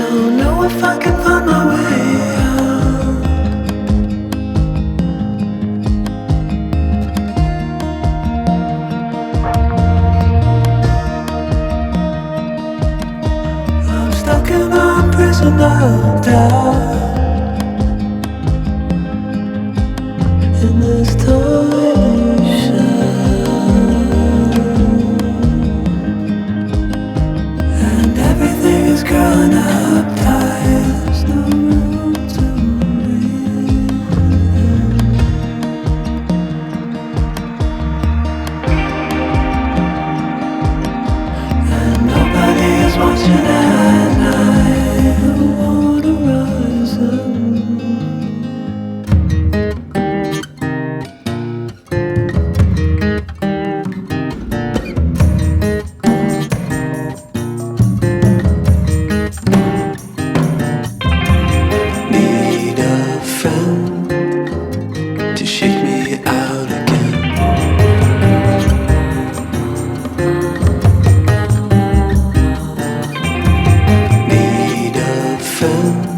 don't know if I can find my way out. I'm stuck in a prison of doubt. In this tiny shell, and everything is growing up tight. There's no room to breathe. And nobody is watching at night. The water rises. Need a friend to shake me out again. Need a friend